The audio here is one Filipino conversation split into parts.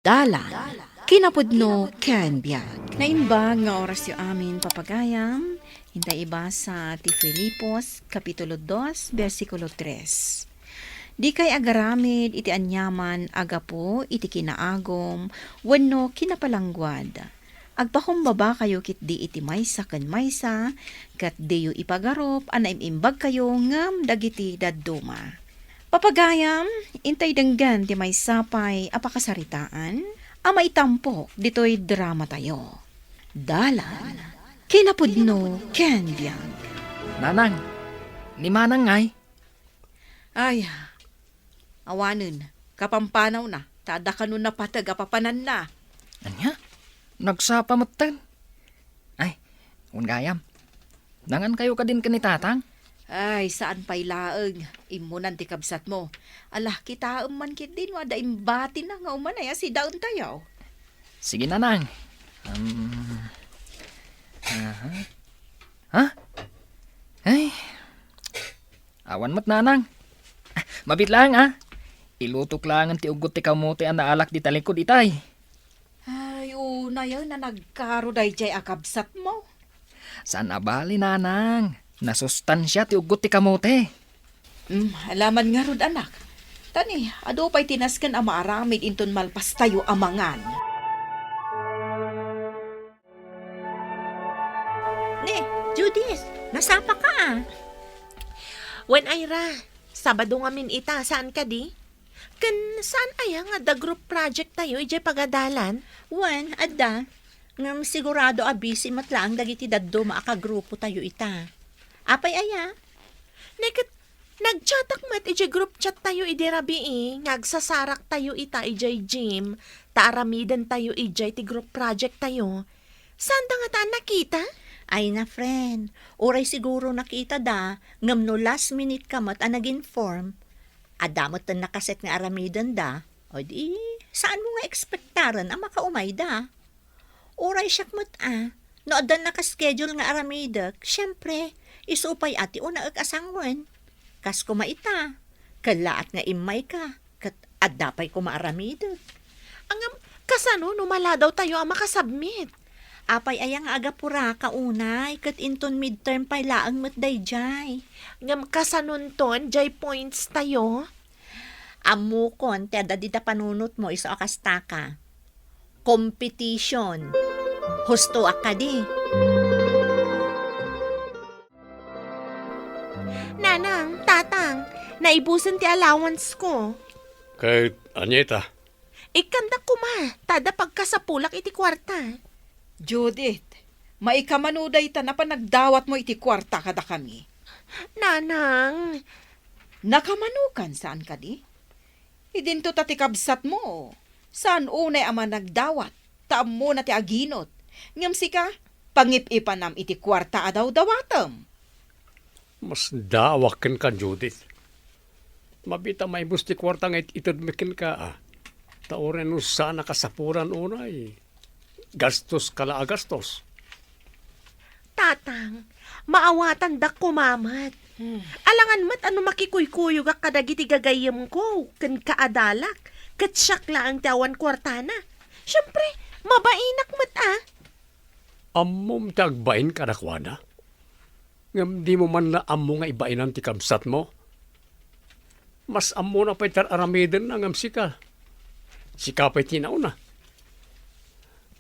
Dalan, kinapudno ken biag. Naimbag nga oras yu amin papagayam, hintay iba sa ti Filipos, Kapitulo 2, versikulo 3. Di kay agaramid iti anyaman agapo iti kinaagom, wenno kinapalangguad. Agpakumbaba kayo kit di iti maysa ken maysa, kat di yu ipagarop, anaimimbag kayo ngam dagiti dadduma. Papagayam, intay denggan ti may sapay apakasaritaan, ama itampok dito'y drama tayo. Dalan, kinapudno ken biag. Nanang, ni Manang ngay. Ay, awanon, kapampanaw na, tada ka nun na patag apapanan na. Anya? Nagsapamatan. Ay, ungayam. Nangan kayo ka din kanitatang? Ay, saan pa'y laeng, imunan ti kabsat mo. Alah, kita man kit din, wada imbati na nga umanaya si daon tayo. Sige, Nanang. Aha. Ha? Ay. Awan mo't, Nanang. Mabit lang, Ilutok lang ang tiugot ti kamote ang naalak di talikod itay. Ay, una yun na nagkaro day jay akabsat mo. Saan abali, Nanang? Nasustansya ti ugot ti kamote. Alaman nga rod anak. Tani, ado pa'y tinaskan ang maaramid inton malpas tayo amangan. Ne, Judith, nasapa ka When Ira, Sabado nga min ita, saan ka di? Kan saan aya nga the group project tayo, ijay pagadalan? Wen, adda. Ngam sigurado busy matlaang dagiti daddo maakagrupo tayo ita. Apay aya? Nekat, nagchatak mat ijay group chat tayo idirabi ngagsasarak tayo ita ijay gym, taaramidan tayo ijay ti group project tayo. Saan da nga ta nakita? Ay na friend, oray siguro nakita da, ngam no last minute kamat ang nag-inform. Adamot na nakaset nga aramidan da, o di, saan mo nga ekspektaran ang makaumay da? Oray siyak mat no adan nakaschedule nga aramidak, syempre, isupay ati una asangwen. Kas kumaita, kalaat nga imay ka, kat adapay kumaaramid. Angam, kasano numala daw tayo ang makasubmit? Apay ayang aga pura kaunay, kat inton midterm pay laang matday jay. Ngam kasanon ton, jay points tayo. Amukon, teda dita panunot mo iso akastaka. Competition. Husto akadi. Nanang, tatang, naibusan ti allowance ko. Kay Anyeta, Ikanda ko ma, tada pagkasapulak iti kwarta. Judith, maikamanuday ta na pa nagdawat mo iti kwarta kada kami. Nanang, Nakamanukan saan ka di? Idinto ta ti kabsat mo. Saan unay ama nagdawat? Taam mo na ti aginot. Ngam sika, pangip-ipanam iti kwarta adaw dawatam. mas dawakin ka, Judith. Mabita may busti kwarta nga itudmikin ka, Taoren no sana kasapuran unay. Gastos kala agastos. tatang, maawatan da kumamat. Alangan mat ano makikuykuyog ak kadagiti gagayam ko, kan kaadalak, kat siyak lang tawan kwartana. Siyempre, mabainak mat Ammom tagbain ka nakwana. Ngam di mo man na ammo nga ibainan ti kabsat mo. Mas ammo na pa'y taramiden na ngam sika. Sika pa'y tinauna.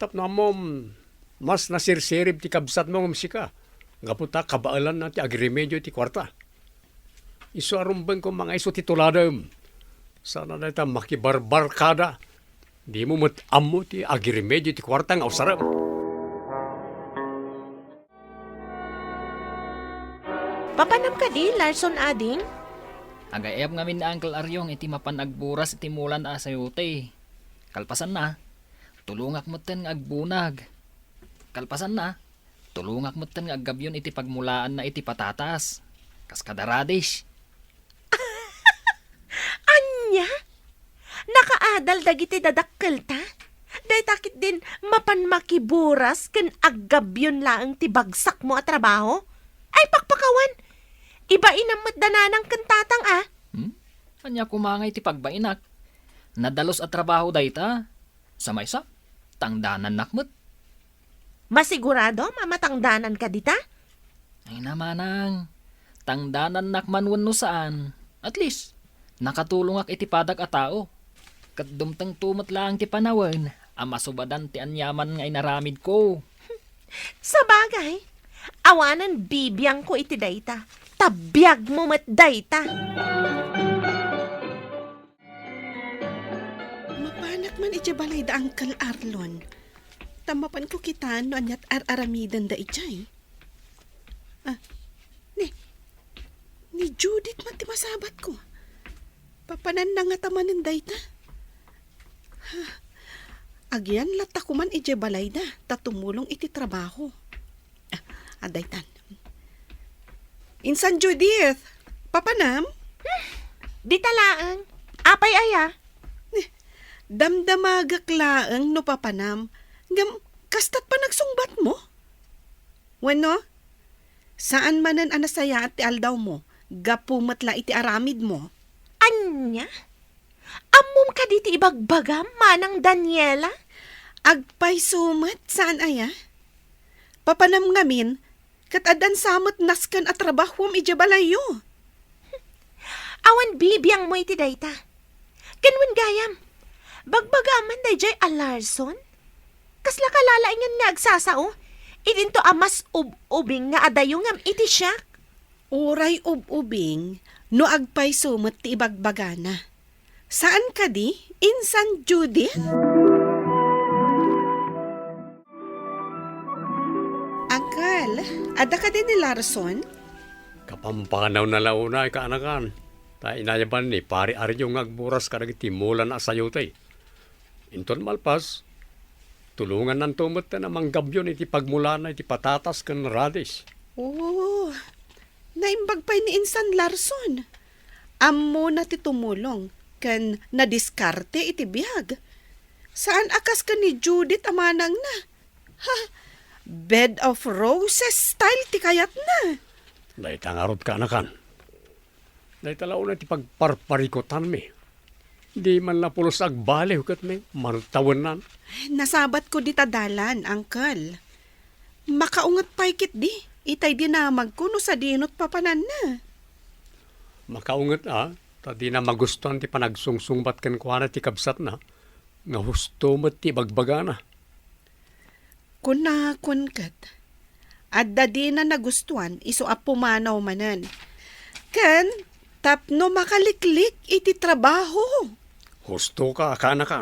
Tapno ammom, mas nasirsirib ti kabsat mo ngam sika. Nga puta kabaalan na ti agrimedyo ti kwarta. Isu arumbang ko mga iso tituladam. Sana na ita makibarbar kada. Di mo mat ammo ti agrimedyo ti kwarta nga usaram. Papanam ka di, Larson ading? Agayab nga min na Uncle Aryong iti mapanagburas iti mulan asayote. Kalpasan na, tulungak mo ten nga agbunag. Kalpasan na, tulungak mo ten nga aggabyon iti pagmulaan na iti patatas. Kaskadaradish. Anya? Nakaadal dagiti dadakkel ta? Day takit din mapanmakiburas ken aggabyon laang ti bagsak mo at trabaho? Ay pakpakawan! Iba inamat dananang kantatang Anya kumangay ti pagbainak. Nadalos at trabaho dayta. Sa maysa, tangdanan nakmet. Masigurado mamatangdanan ka dita? Ay namanang, tangdanan nakmanwan no saan. At least, nakatulong ak iti padag a tao. Kat dumtang tumat lang ti panawan, amasubadan ti anyaman nga inaramid ko. Sa bagay, awanan bibiyang ko iti dayta. Tabiyag mo mat dayta. Mapanak man iti balay da Uncle Arlon. Tamapan ko kita no anyat aramidan da ijay. Ni Judith man ti masabat ko. Papanan na nga tamanin dayta. Agyan lata ko man iti balay da, tatumulong iti trabaho. Adaytan. Insan Judith, papanam? Di talaang. Apay aya. Damdamagak laeng no papanam. Ngam, kastat pa nagsungbat mo? Wano? Saan manan anasaya at ti aldaw mo? Gapumatla iti aramid mo? Anya? Amom ka diti ibagbagam, manang Daniela? Agpay sumat, saan aya? Papanam ngamin, kat adan samot naskan at trabahom ijabalayo. Awan bibiyang mo iti dayta. Ganwan gayam. Bagbagaman day jay alarson? Kasla kalalaingan nga agsasao. Idinto amas ubing nga adayo ngam iti siya. Uray ubing, no agpay sumat ti ibagbagana. Saan ka di? Insan Judith? Uncle, ada ka din ni Larson? Kapampanaw na launa ay kaanakan. Ta inayaban ni pari Aryo nga agburas karag timulan na sayo tay. Inton malpas, tulungan ng tumot na manggabyon iti pagmulana iti patatas kan radish. Oh, naimbag pa ni Insan Larson. Ammo na ti tumulong, kan nadiskarte iti biyag. Saan akas ka ni Judith amanang na? Ha, bed of roses style ti kayat na. Dahil tangarot kaanakan. Dahil talaw na iti pagparparikotan mi. Di man na pulos agbali hukat mi, manutawan nan. Nasabat ko di tadalan, Uncle. Makaungat paikit di. Itay dinamag ko no sa dinot papanan na. Makaungat tadi na magustuhan ti panagsungsungbat kan kuha na ti kabsat na, nga husto mo ti bagbaga na. Kun kat. Adda di na nagustuhan, iso apumanaw manan. Kan, tapno makaliklik iti trabaho. Husto ka, kaanakan.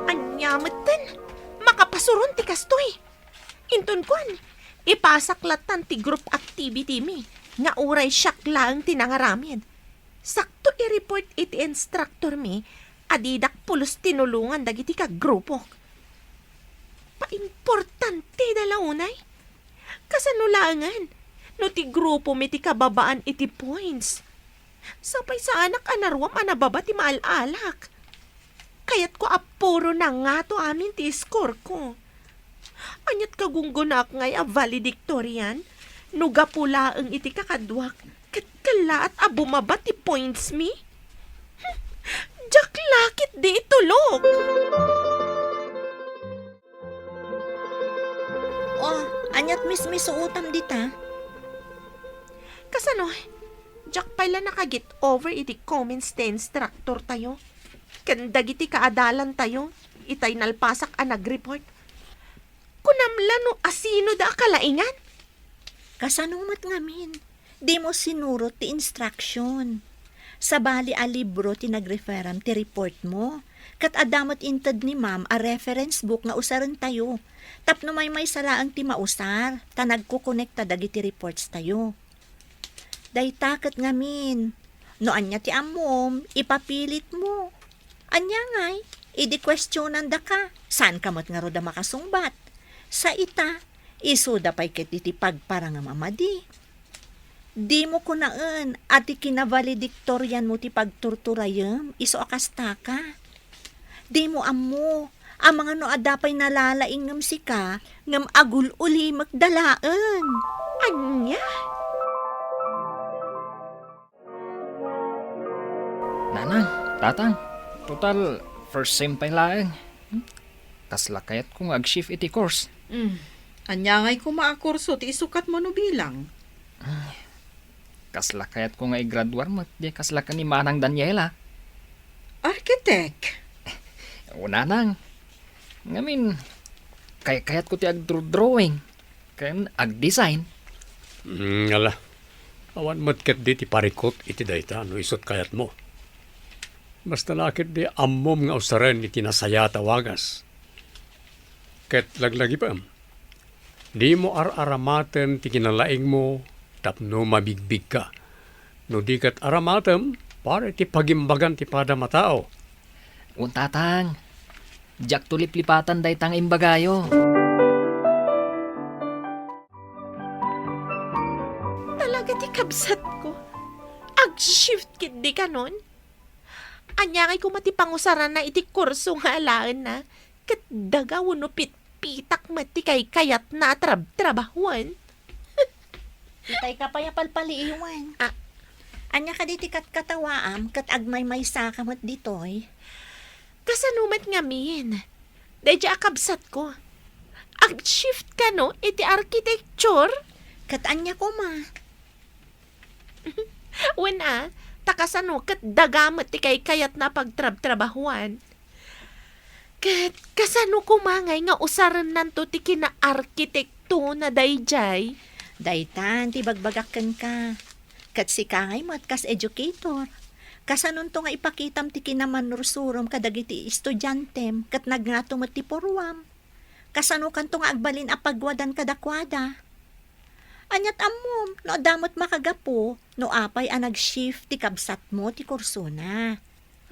Anyamatan. Makapasuron ti kastoy. Inton kwan. Ipasaklatan ti group activity mi. Nga uray siyak lang tinangaramid. Sakto i-report iti instructor mi. Adidak pulos tinulungan dagiti ka grupo. Paimportante dalaunay. Kasanulangan. No ti grupo mi ti kababaan iti points. Sapay sa anak anarwam anababa ti maalalak. Kayat ko apuro na nga to amin ti score ko. Anyat kagunggunak ngay a valedictorian. Nuga pula ang iti kakadwak. Katkala at abumaba ti points mi. Jack lakit di itulog. Oh, anyat mismis utam dita. Kasano, Jack pala nakagit over iti comments ti instructor tayo. Kandag iti kaadalan tayo. Itay nalpasak a nag-report. Kunamla no asino da akalaingan. Kasanumat ngamin, di mo sinurot ti instruction. Sa bali a libro ti nagreferam ti report mo. Kat adamot intad ni ma'am a reference book nga usaran tayo. Tapno may salaang ti mausar, ta nagkukonekta dagiti reports tayo. Daytakat ngamin, no anya ti amom, ipapilit mo. Anya ngay, idi-questionan da ka, saan kamot nga roda makasungbat? Sa ita, isuda pa'y iti pagparang nga mamadi. Di mo kunaan, ati kinavaledictorian mo ti pagturturayam, iso akasta ka. Di mo ammo, ang mga no adapay nalalaing ngam sika, ngam agul uli magdalaan. Anya? Nanang, tatang, total first sem pa lang. Kasla kayat kung ag-shift iti course. Anyangay ko maakurso, ti isukat mo no bilang. Kasla kayat kung nga i-graduar mo, di kasla ka ni Manang Daniela. Architect. Una nang. Ngamin, kayat ko ti ag-drawing. Kan ag-design. Ngala. Awan matket di ti parikot iti dayta no isot kayat mo. Basta lakit di ammom nga usaren iti nasaya tawagas. Ket laglagi pa. Di mo aramaten ti kinalaing mo tapno mabigbig ka. No di kat aramatem, pare ti pagimbagan ti pada matao. Untatang, jak tulip-lipatan day tang imbagayo. Talaga ti kabsat ko. Ag-shift kit di ka nun. Anyangay ko matipangusaran na iti kurso nga alaan na. Kat daga wano pitak mati kay kayat na trabahuan. Itay ka pa yapalpali iwan. Ah. Anya ka di ti katawaam, kat agmay may sakamot ditoy. Kasanumat nga min. Dadya akabsat ko. Ag-shift ka no, iti architecture. Kat anya ko ma. Wala, takasano kat dagamot ti kay kayat na pagtrabahuan. Kat kasano kumangay nga usaran nanto ti kina-arkitekto na dayjay. Daytan, ti bagbagakan ka. Kat si kangay mo at kas educator. Kasanon to nga ipakitam ti kinamanursurom kadagiti estudiantem kat nagngato mo ti porwam. Kasano kan to nga agbalin apagwadan kadakwada. Anyat amom, no damot makagapo, no apay ang nag-shift ti kabsat mo ti kursona.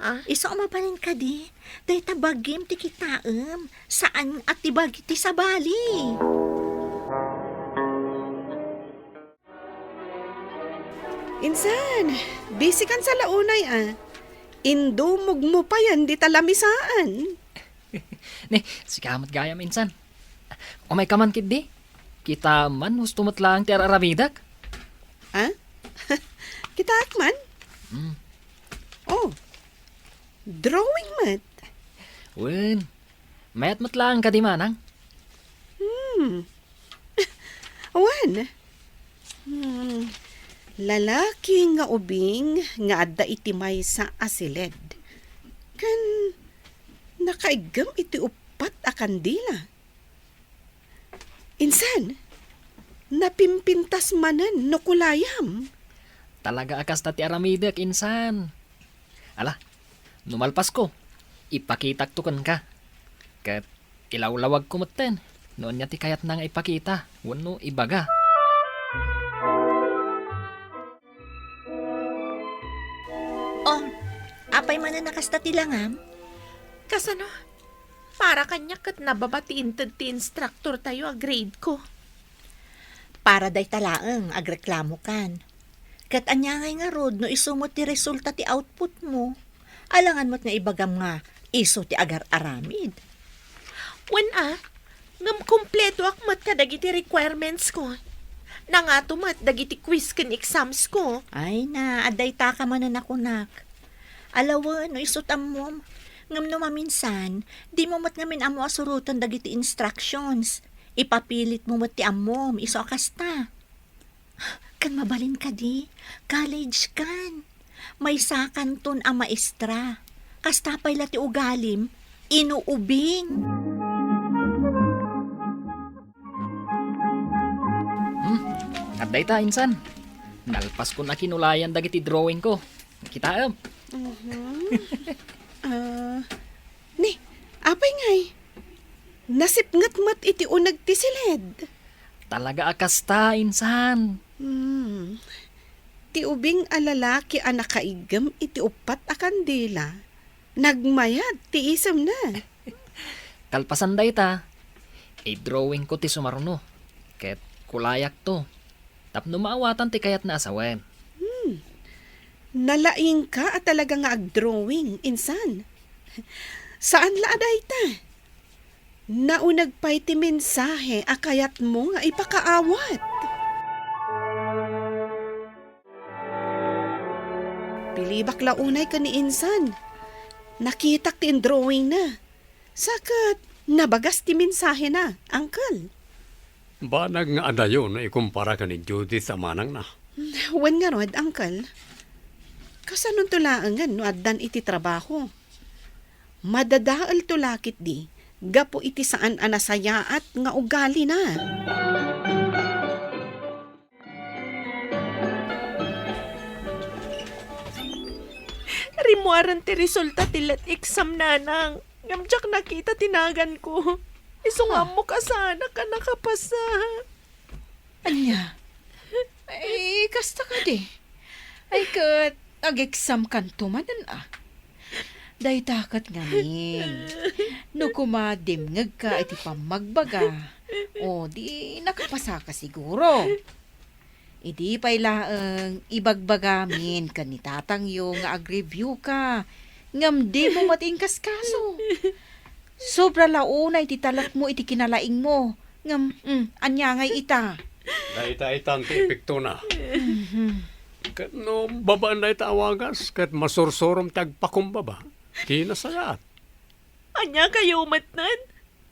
Ah? Iso mabalin ka di, day tabagim ti kitaem, saan at tibagi ti sabali. Insan, busy kan sa launay Indumog mo pa yan di talamisaan. Ne, si kamot gaya minsan. O may kaman kid di? Kita man gusto mo't lang ti aramidak. Ha? Kita akman? Oh, drawing mat. Wen, mayat mo't lang ka di manang. Awan. Lalaki nga ubing nga adda iti may sa asiled. Kan nakaigam iti upat a kandila. Insan, napimpintas manan no kulayam. Talaga akas ta ti aramidak insan. Ala, numalpas ko. Ipakitak tukan ka. Kat ilawlawag ko maten. Noon niya ti kayat na nga ipakita. Wano ibaga. Oh, apay man na nakasta ti langam? Kasano? Para kanya kat nababatiin ti instructor tayo a grade ko. Para day talaang agreklamo kan. Kat anyangay nga rod no isumot ti resulta ti output mo. Alangan mo't nga ibagam nga iso ti agar-aramid. Ngam kumpleto akmat ka dagiti requirements ko. Nangatumat dagiti quiz ken exams ko. Ay na, aday ta ka man na nakunak. Alawan, no isutam mo. Ngam no maminsan, di mo mat ngamin amo asurutan dagiti instructions. Ipapilit mo mat ti amom, iso akasta. Kan mabalin ka di, college kan. May sakanton a maestra. Kasta pa'y lati ugalim, inuubing. At day ta insan. Nalpas ko na kinulayan dagiti drawing ko. Kita am. Ni, apay ngay. Nasipngat mat iti unag ti siled. Talaga akas ta insan. Ti ubing alalaki a nakaigam iti upat a kandila. Nagmayad ti isam na. Kalpasan day ta. I-drawing ko ti sumaruno. Ket kulayak to. Tapno maawatan ti kayat na asawen. Nalaing ka at talaga nga ag-drawing, insan. Saan laaday ta? Naunag pa'y ti mensahe akayat mo nga ipakaawat. Pilibak launay ka ni insan. Nakita ti in drawing na. Sakat, nabagas ti mensahe na, Uncle. Banag nga adayo na ikumpara ka ni Judith sa manang na. Wen nga rod, Uncle. Kasanong tulaangan no addan iti trabaho. Madadaal tulakit di, gapo iti saan anasayaat nga ugali na. Rimuaran ti resulta tilat exam nanang. Ngamjak nakita tinagan ko. Isungam mo ka sana ka nakapasa. Anya? Ay, kasta ka di. Ay, kat, ag-exam kan tumanan Day takat ngamin. No kumadimngag ka iti pamagbaga. O di nakapasa ka siguro. Idi pa'y laang ibagbagamin ka ni tatang yung ag-review ka. Ngam di mo matingkas kaso. Sobra launa iti talak mo iti kinalaing mo. Ngam, anyangay ita. Daita-itang ti epekto na. Kat no babaan na itawagas, kat masursurom tagpakumbaba. Di nasayat. Anya kayo matnan?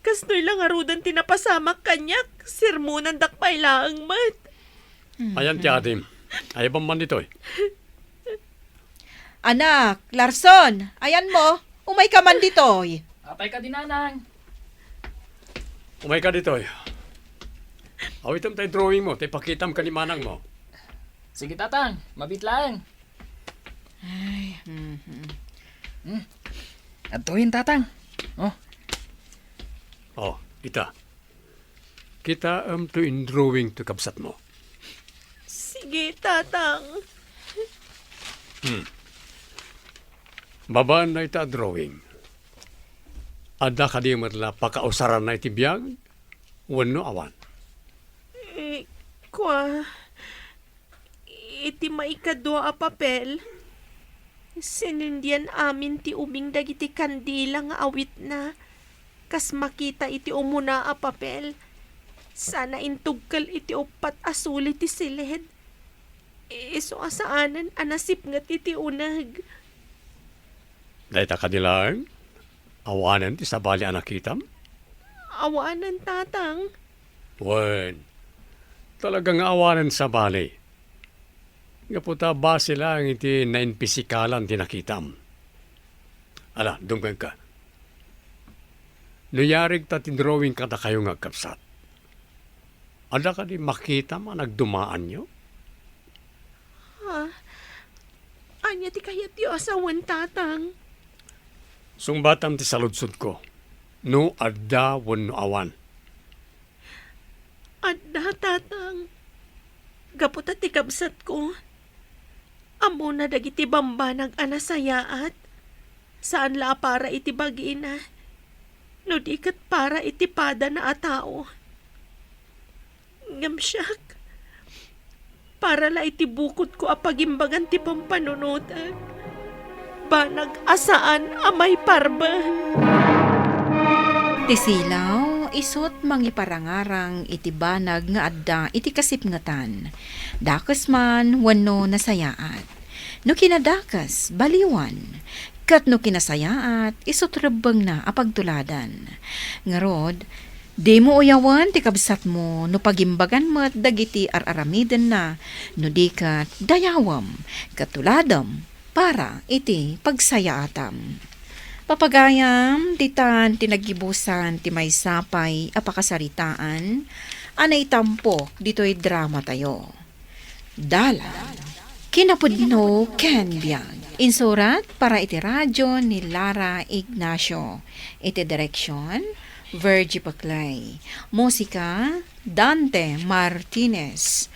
Kastoy lang arudan tinapasamak kanyak. Sirmunan dakpay laang mat. Ayan ti Adim. Ay bang man ito eh. Anak, Larson, ayan mo. Umay ka man ditoy. Apay ka dinanang. Umay ka dito eh. Awitam tayo drawing mo, tayo pakitam ka ni manang mo. Sige tatang, mabit lang. Atuhin tatang. Oh, Oh, ita. Kita to in drawing to kabsat mo. Sige, tatang. Babaan na ita drawing. Ada ka di matla pakausaran na iti biyag. Wano awan. Kwa, iti maikadwa a papel. Sinindian amin ti uming dagiti kandila nga awit na. Kas makita iti umuna a papel. Sana intugkal iti upat asuli ti silid. Iso asaanan anasip nga iti unag. Dahil ta kadilang, awanan ti sabali anakitam. Awanan, tatang. Wen, talagang awanan sa bali. Nga puta ba sila ang iti nainpisikalan tinakitam. Ala, dumgan ka. Nuyarig ta tindrawing ka na kayo nga kapsat. Ada ka di makita man nagdumaan nyo? Anya ti kayat yu asawan, tatang. Sungbatam ti saludsud ko. No adda wano awan. Adda, tatang. Gaputa ti kabsat ko. Amo na dagiti bambanag anasayaat. Saan la para iti bagina. No dikat para iti pada na atao. Ngamsyak. Para la iti bukod ko apagimbagan ti pampanunutan. Banag asaan amay parba. Tisilaw, isot mangiparangarang iti banag nga adda iti kasipngatan. Dakas man wano nasayaat. No kinadakas, baliwan. Kat no kinasayaat, isot rebeng na apagtuladan. Ngarod, di mo uyawan ti kabsat mo no pagimbagan mo't dagiti araramiden na no dikat dayawam, katuladam, para iti pagsayaatam. Papagayam, ditan tinagibusan ti may sapay apakasaritaan, anay tampo dito'y drama tayo. Dala, kinapudno Ken Biag. Insurat para iti radyo ni Lara Ignacio. Iti direksyon, Virgie Paclay. Musika, Dante Martinez.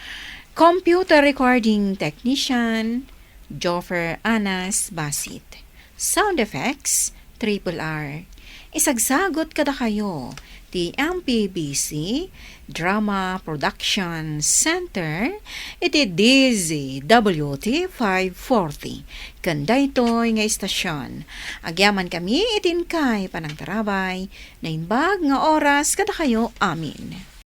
Computer recording technician, Joffer Anas Basit. Sound effects, Triple R. Isagsagot kada kayo, ti MPBC Drama Production Center, iti DZWT 540. Kanda ito'y nga istasyon. Agyaman kami itin kay panang tarabay, na inbag nga oras kada kayo amin.